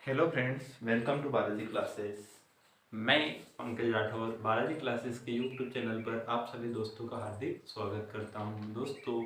Hello friends, welcome to Balaji Classes. मैं Pankaj Rathore Balaji Classes के YouTube channel पर आप सभी दोस्तों का हार्दिक स्वागत करता हूं। दोस्तों,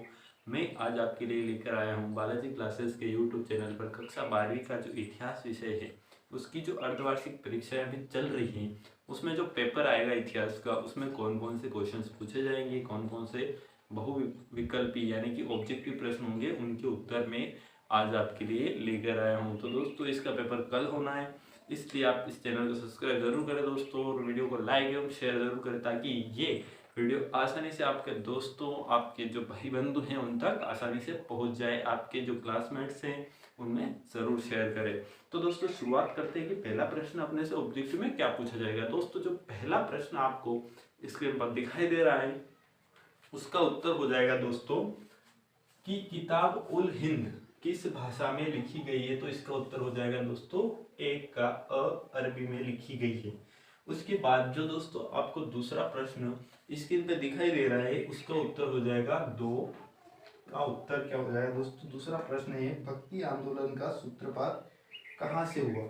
मैं आज आपके लिए लेकर आया हूं बालाजी क्लासेस के यूट्यूब चैनल पर कक्षा 12वीं का जो इतिहास विषय है उसकी जो अर्धवार्षिक परीक्षाएं अभी चल रही हैं उसमें जो पेपर आएगा इतिहास का उसमें कौन कौन से क्वेश्चंस पूछे जाएंगे, कौन कौन से बहुविकल्पी यानी कि ऑब्जेक्टिव प्रश्न होंगे, उनके उत्तर में आज आपके लिए लेकर आया हूँ। तो दोस्तों, इसका पेपर कल होना है, इसलिए आप इस चैनल को सब्सक्राइब जरूर करें दोस्तों, और वीडियो को लाइक एवं शेयर जरूर करें ताकि ये वीडियो आसानी से आपके दोस्तों, आपके जो भाई बंधु हैं उन तक आसानी से पहुंच जाए। आपके जो क्लासमेट्स हैं उनमें जरूर शेयर करें। तो दोस्तों, शुरुआत करते हैं कि पहला प्रश्न अपने से ऑब्जेक्टिव में क्या पूछा जाएगा। दोस्तों, जो पहला प्रश्न आपको स्क्रीन पर दिखाई दे रहा है उसका उत्तर हो जाएगा दोस्तों कि किताब उल हिंद किस भाषा में लिखी गई है। तो इसका उत्तर हो जाएगा दोस्तों एक का अरबी में लिखी गई है। उसके बाद जो दोस्तों आपको दूसरा प्रश्न स्क्रीन पे दिखाई दे रहा है उसका उत्तर हो जाएगा दो का उत्तर क्या हो जाएगा दोस्तों। दूसरा प्रश्न है भक्ति आंदोलन का सूत्रपात कहाँ से हुआ।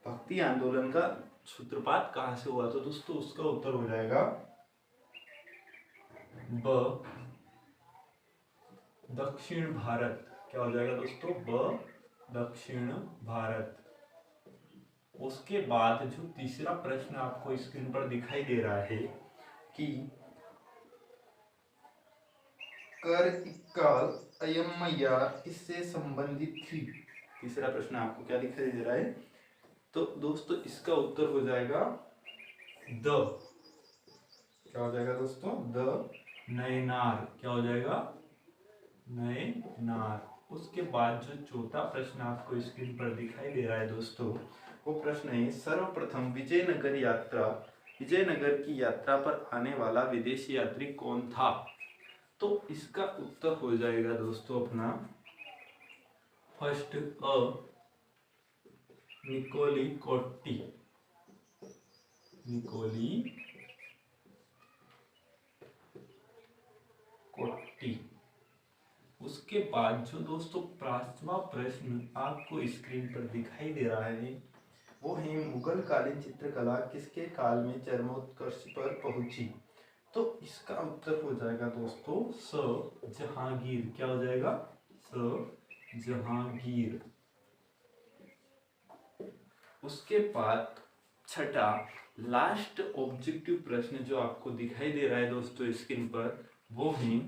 भक्ति आंदोलन का सूत्रपात कहाँ से हुआ, तो दोस्तों उसका उत्तर हो जाएगा ब दक्षिण भारत। क्या हो जाएगा दोस्तों, ब दक्षिण भारत। उसके बाद जो तीसरा प्रश्न आपको स्क्रीन पर दिखाई दे रहा है कि कर इक्काल अयमया किससे संबंधित थी। तीसरा प्रश्न आपको क्या दिखाई दे रहा है, तो दोस्तों इसका उत्तर हो जाएगा द, क्या हो जाएगा दोस्तों, द नयनार। क्या हो जाएगा, नयनार। उसके बाद जो चौथा प्रश्न आपको स्क्रीन पर दिखाई दे रहा है दोस्तों, वो प्रश्न है सर्वप्रथम विजयनगर की यात्रा पर आने वाला विदेशी यात्री कौन था। तो इसका उत्तर हो जाएगा दोस्तों अपना फर्स्ट निकोली कोट्टी। निकोली कोट्टी। उसके बाद जो दोस्तों पांचवा प्रश्न आपको स्क्रीन पर दिखाई दे रहा है वो है मुगल कालीन चित्रकला किसके काल में चरमोत्कर्ष पर पहुंची। तो इसका उत्तर हो जाएगा दोस्तों स जहांगीर। क्या हो जाएगा, स जहांगीर। उसके बाद छठा लास्ट ऑब्जेक्टिव प्रश्न जो आपको दिखाई दे रहा है दोस्तों स्क्रीन पर, वो है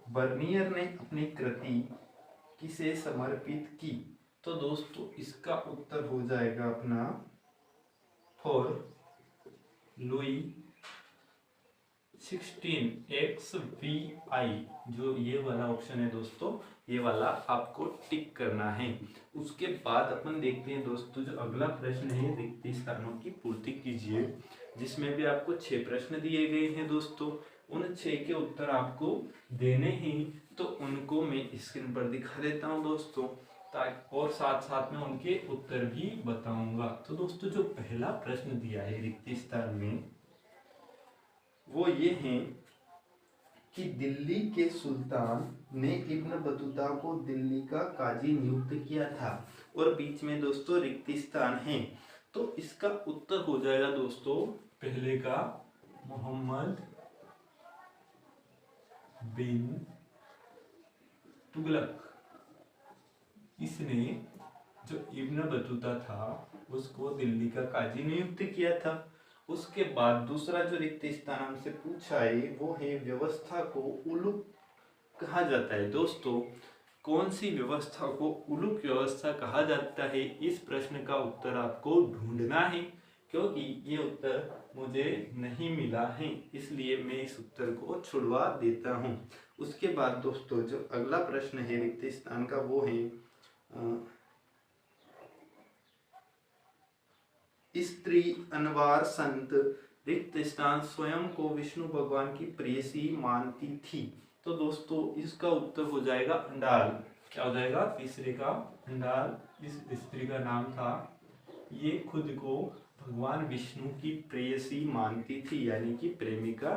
बर्नियर ने अपनी कृति किसे समर्पित की। तो दोस्तों इसका उत्तर हो जाएगा अपना फॉर लुई 16 XVI। जो ये वाला ऑप्शन है दोस्तों, ये वाला आपको टिक करना है। उसके बाद अपन देखते हैं दोस्तों जो अगला प्रश्न है रिक्त स्थानों की पूर्ति कीजिए, जिसमें भी आपको 6 प्रश्न दिए गए हैं दोस्तों। उन 6 के उत्तर आपको देने हैं, तो उनको मैं स्क्रीन पर दिखा देता हूं दोस्तों, ताकि और साथ साथ में उनके उत्तर भी बताऊंगा। तो दोस्तों जो पहला प्रश्न दिया है रिक्त स्थान में वो ये है कि दिल्ली के सुल्तान ने इब्न बतूता को दिल्ली का काजी नियुक्त किया था, और बीच में दोस्तों रिक्त स्थान है। तो इसका उत्तर हो जाएगा दोस्तों पहले का मोहम्मद बिन तुगलक। इसने जो इब्न बतूता था उसको दिल्ली का काजी नियुक्त किया था। उसके बाद दूसरा जो रिक्त स्थान हमसे पूछा है वो है व्यवस्था को उलूक कहा जाता है। दोस्तों, कौन सी व्यवस्था को उलूक व्यवस्था कहा जाता है, इस प्रश्न का उत्तर आपको ढूंढना है, क्योंकि ये उत्तर मुझे नहीं मिला है, इसलिए मैं इस उत्तर को छुड़वा देता हूँ। उसके बाद दोस्तों जो अगला प्रश्न है रिक्त स्थान का वो है स्त्री अनवार संत रिक्त स्थान स्वयं को विष्णु भगवान की प्रेयसी मानती थी। तो दोस्तों इसका उत्तर हो जाएगा अंडाल। क्या हो जाएगा, तीसरे का अंडाल। इस स्त्री का नाम था, ये खुद को भगवान विष्णु की प्रेयसी मानती थी, यानी कि प्रेमिका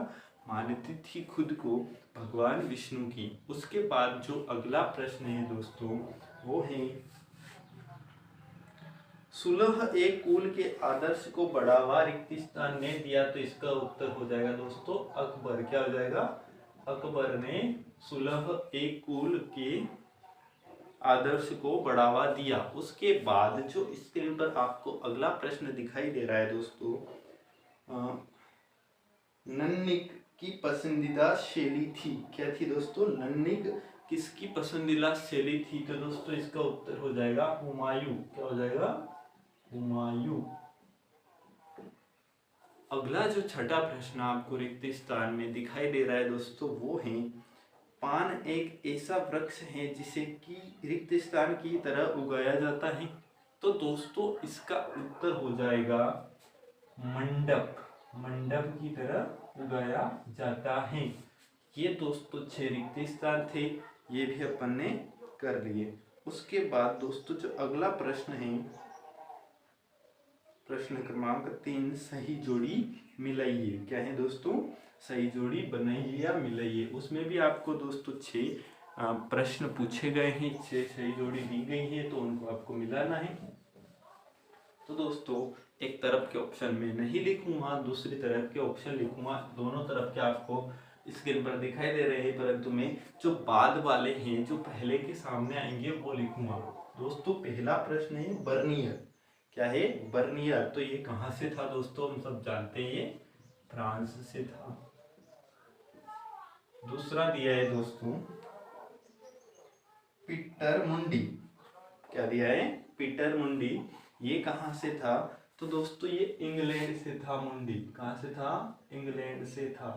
मानती थी खुद को भगवान विष्णु की। उसके बाद जो अगला प्रश्न है दोस्तों वो है सुलह एक कुल के आदर्श को बढ़ावा रिक्त स्थान ने दिया, तो इसका उत्तर हो जाएगा दोस्तों अकबर। क्या हो जाएगा? अकबर ने सुलह एक कुल के आदर्श को बढ़ावा दिया। उसके बाद जो स्क्रीन पर आपको अगला प्रश्न दिखाई दे रहा है दोस्तों, नन्निक की पसंदीदा शैली थी। क्या थी दोस्तों? नन्निक किसकी पसंदीदा शैली थी? तो दोस्तों इसका उत्तर हो जाएगा हुमायूं। क्या हो जाएगा? हुमायूं। अगला जो छठा प्रश्न आपको रिक्त स्थान में दिखाई दे रहा है दोस्तों, वो है पान एक ऐसा वृक्ष है जिसे कि रिक्त स्थान की तरह उगाया जाता है। तो दोस्तों इसका उत्तर हो जाएगा मंडप। मंडप की तरह उगाया जाता है। ये दोस्तों 6 रिक्त स्थान थे, ये भी अपन ने कर लिए। उसके बाद दोस्तों जो अगला प्रश्न है, प्रश्न क्रमांक 3, सही जोड़ी मिलाइए। क्या है दोस्तों? सही जोड़ी बनाइए या मिलाइए। उसमें भी आपको दोस्तों 6 प्रश्न पूछे गए हैं, 6 सही जोड़ी दी गई है, तो उनको आपको मिलाना है। तो दोस्तों एक तरफ के ऑप्शन में नहीं लिखूंगा, दूसरी तरफ के ऑप्शन लिखूंगा। दोनों तरफ के आपको स्क्रीन पर दिखाई दे रहे हैं, परंतु मैं जो बाद वाले हैं, जो पहले के सामने आएंगे, वो लिखूंगा। दोस्तों पहला प्रश्न है बर्नियर। क्या है? बर्नियर। तो ये कहाँ से था दोस्तों? हम सब जानते हैं, फ्रांस से था। दूसरा दिया है दोस्तों पीटर मुंडी। क्या दिया है? पीटर मुंडी। ये कहाँ से था? तो दोस्तों ये इंग्लैंड से था। मुंडी कहाँ से था? इंग्लैंड से था।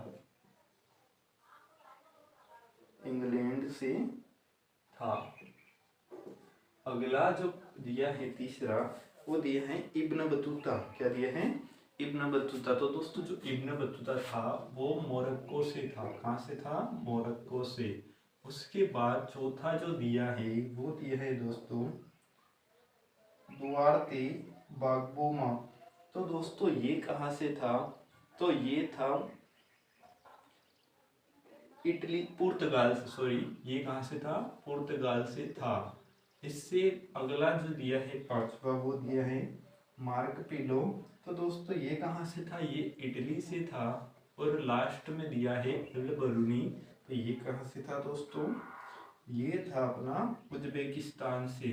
इंग्लैंड से था। अगला जो दिया है तीसरा, वो दिया है इब्न बतूता। क्या दिया है? Ibn Battuta. तो दोस्तों जो इब्न बतूता था वो मोरक्को से था। कहाँ से था? मोरक्को से। उसके बाद चौथा जो दिया है वो दिया है दोस्तों दुआर्ते बागबोमा। तो दोस्तों ये कहाँ से था? तो ये था इटली, पुर्तगाल से। सॉरी, ये कहाँ से था? पुर्तगाल से था। इससे अगला जो दिया है पांचवा, वो दिया है मार्क पिलो। तो दोस्तों ये कहाँ से था? ये इटली से था। और लास्ट में दिया है इल बरूनी। तो ये कहाँ से था दोस्तों? ये था अपना उज्बेकिस्तान से।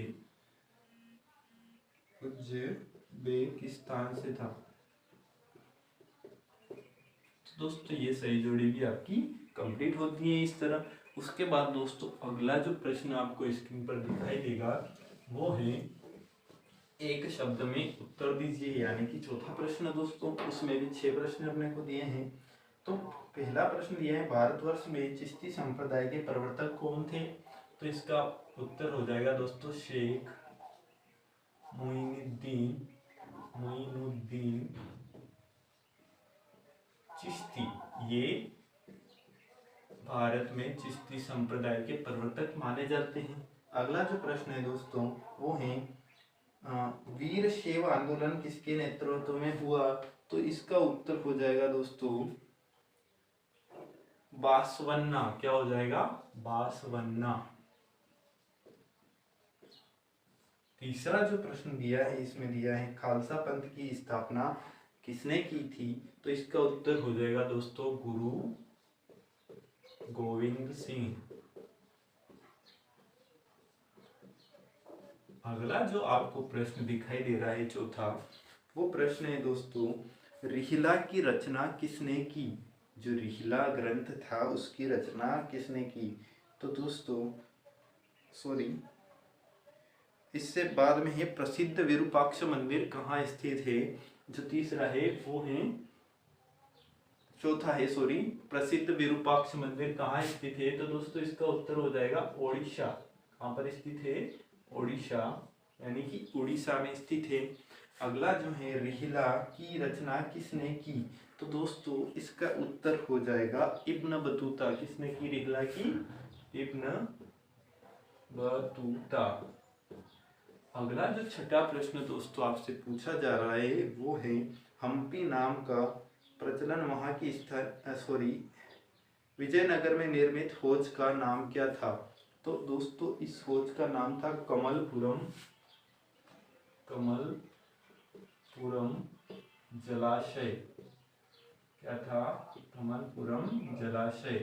उज्बेकिस्तान से था। तो दोस्तों ये सही जोड़ी भी आपकी कंप्लीट होती है इस तरह। उसके बाद दोस्तों अगला जो प्रश्न आपको स्क्रीन पर दिखाई देगा वो है एक शब्द में उत्तर दीजिए, यानी कि चौथा प्रश्न दोस्तों। उसमें भी 6 प्रश्न अपने को दिए हैं। तो पहला प्रश्न दिया है भारतवर्ष में चिश्ती संप्रदाय के प्रवर्तक कौन थे? तो इसका उत्तर हो जाएगा दोस्तों शेख मोइनुद्दीन चिश्ती। ये भारत में चिश्ती संप्रदाय के प्रवर्तक माने जाते हैं। अगला जो प्रश्न है दोस्तों वो है वीर शैव आंदोलन किसके नेतृत्व में हुआ? तो इसका उत्तर हो जाएगा दोस्तों बासवन्ना। क्या हो जाएगा? बासवन्ना। तीसरा जो प्रश्न दिया है, इसमें दिया है खालसा पंथ की स्थापना किसने की थी? तो इसका उत्तर हो जाएगा दोस्तों गुरु गोविंद सिंह। अगला जो आपको प्रश्न दिखाई दे रहा है चौथा, वो प्रश्न है दोस्तों रिहिला की रचना किसने की? जो रिहिला ग्रंथ था उसकी रचना किसने की? तो दोस्तों सॉरी, इससे बाद में है प्रसिद्ध विरूपाक्ष मंदिर कहाँ स्थित है? जो तीसरा है वो है, चौथा है सॉरी, प्रसिद्ध विरूपाक्ष मंदिर कहाँ स्थित है? तो दोस्तों इसका उत्तर हो जाएगा ओडिशा। कहाँ पर स्थित है? ओडिशा, यानी कि उड़ीसा में स्थित है। अगला जो है रिहिला की रचना किसने की? तो दोस्तों इसका उत्तर हो जाएगा इब्न बतूता। किसने की रिहिला की? Ibn Battuta. अगला जो छठा प्रश्न दोस्तों आपसे पूछा जा रहा है वो है हम्पी नाम का प्रचलन वहाँ की विजयनगर में निर्मित हौज का नाम क्या था? तो दोस्तों इस हौज का नाम था कमलपुरम। कमलपुरम। तमनपुरम जलाशय। क्या था? तमनपुरम जलाशय।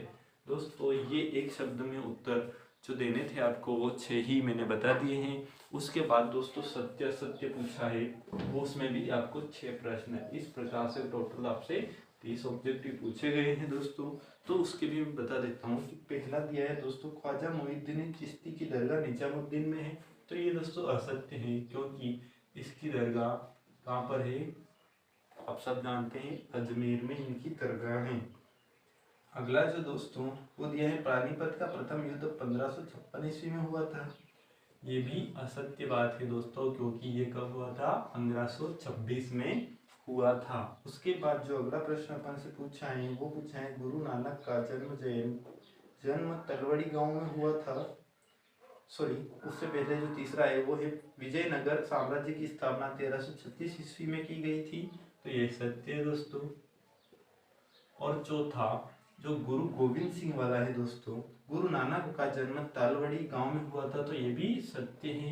दोस्तों ये एक शब्द में उत्तर जो देने थे आपको वो 6 ही मैंने बता दिए हैं। उसके बाद दोस्तों सत्य असत्य पूछा है, वो उसमें भी आपको 6 प्रश्न है। इस प्रकार से टोटल आपसे 30 ऑब्जेक्टिव पूछे गए हैं दोस्तों। तो उसके भी मैं बता देता हूँ कि पहला दिया है दोस्तों, ख्वाजा मोइनुद्दीन चिश्ती की दरगाह निजामुद्दीन में है। तो ये दोस्तों असत्य है, क्योंकि इसकी दरगाह कहाँ पर है? आप सब जानते हैं अजमेर में इनकी दरगाह है। अगला जो दोस्तों वो दिया है, पानीपत का प्रथम युद्ध 1556 ईस्वी में हुआ था। ये भी असत्य बात है दोस्तों, क्योंकि ये कब हुआ था? 1526 में हुआ था। उसके बाद जो अगला प्रश्न अपन से पूछा है वो पूछा है, गुरु नानक का जन्म तलवड़ी गांव में हुआ था। सॉरी, उससे पहले जो तीसरा है वो है, विजयनगर साम्राज्य की स्थापना 1336 ईस्वी में की गई थी। तो ये सत्य है दोस्तों। और चौथा जो गुरु गोविंद सिंह वाला है दोस्तों, गुरु नानक का जन्म तालवड़ी गांव में हुआ था। तो ये भी सत्य है।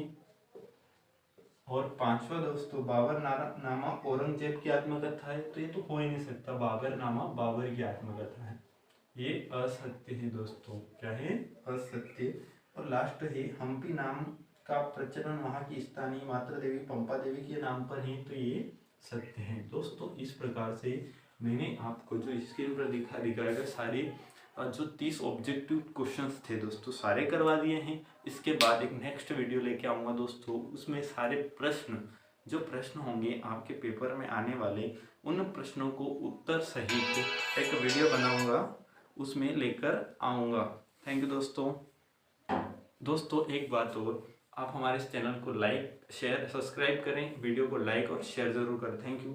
और पांचवा दोस्तों, बाबर नामा औरंगजेब की आत्मकथा है। तो ये तो हो ही नहीं सकता, बाबर नामा बाबर की आत्मकथा है। ये असत्य है दोस्तों। क्या है? असत्य। और लास्ट है, हम्पी नाम का प्रचलन वहाँ की स्थानीय माता देवी पंपा देवी के नाम पर है। तो ये सत्य है दोस्तों। इस प्रकार से मैंने आपको जो स्क्रीन पर दिखाएगा सारे जो 30 ऑब्जेक्टिव क्वेश्चंस थे दोस्तों सारे करवा दिए हैं। इसके बाद एक नेक्स्ट वीडियो लेके आऊँगा दोस्तों, उसमें सारे प्रश्न जो प्रश्न होंगे आपके पेपर में आने वाले, उन प्रश्नों को उत्तर सहित एक वीडियो बनाऊंगा, उसमें लेकर आऊँगा। थैंक यू दोस्तों। दोस्तों एक बात और, आप हमारे इस चैनल को लाइक शेयर सब्सक्राइब करें, वीडियो को लाइक और शेयर ज़रूर करें। Thank you.